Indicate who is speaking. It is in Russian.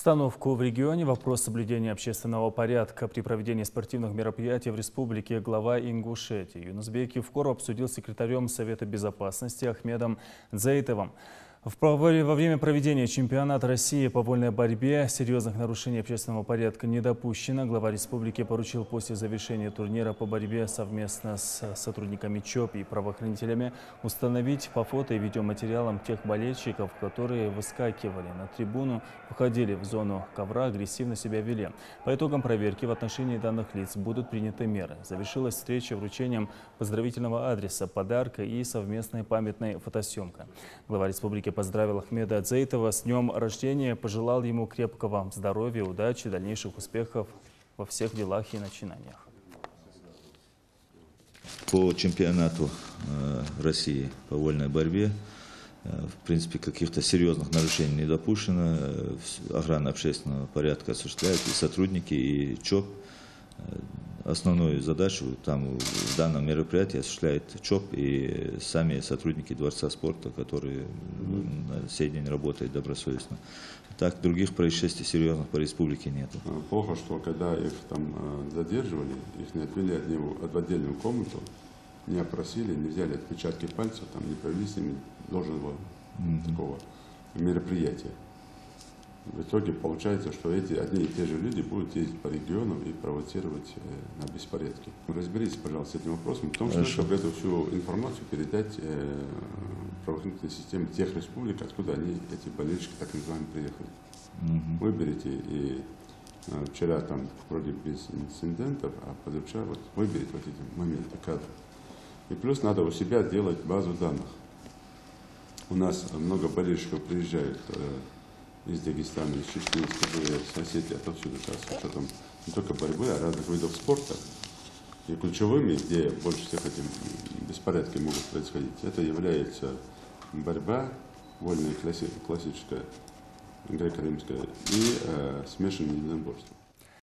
Speaker 1: Обстановку в регионе, вопрос соблюдения общественного порядка при проведении спортивных мероприятий в республике глава Ингушетии Юнусбек Евкоров обсудил с секретарем Совета безопасности Ахмедом Дзейтовым. Во время проведения чемпионата России по вольной борьбе серьезных нарушений общественного порядка не допущено. Глава республики поручил после завершения турнира по борьбе совместно с сотрудниками ЧОП и правоохранителями установить по фото и видеоматериалам тех болельщиков, которые выскакивали на трибуну, выходили в зону ковра, агрессивно себя вели. По итогам проверки в отношении данных лиц будут приняты меры. Завершилась встреча вручением поздравительного адреса, подарка и совместной памятной фотосъемка. Глава республики поздравил Ахмеда Дзейтова с днем рождения, пожелал ему крепкого здоровья, удачи, дальнейших успехов во всех делах и начинаниях.
Speaker 2: По чемпионату России по вольной борьбе, в принципе, каких-то серьезных нарушений не допущено. Охрана общественного порядка осуществляют и сотрудники, и ЧОП. Основную задачу там в данном мероприятии осуществляет ЧОП и сами сотрудники Дворца спорта, которые на сей день работают добросовестно. Так, других происшествий серьезных по республике нет.
Speaker 3: Плохо, что когда их там задерживали, их не отвели в отдельную комнату, не опросили, не взяли отпечатки пальцев, там не провели с ними должного такого мероприятия. В итоге получается, что эти одни и те же люди будут ездить по регионам и провоцировать на беспорядки. Разберитесь, пожалуйста, с этим вопросом, потому что чтобы эту всю информацию передать правоохранительной системе тех республик, откуда они, эти болельщики, так называемые, приехали. Выберите, и вчера там вроде без инцидентов, а позавчера вот выберите вот эти моменты, кадры. И плюс надо у себя делать базу данных. У нас много болельщиков приезжают из Дагестана, из Чечни, из соседей, отовсюду, с учетом не только борьбы, а разных видов спорта. И ключевыми, где больше всех эти беспорядки могут происходить, это является борьба, вольная классическая, греко-римская, и смешанное единоборство.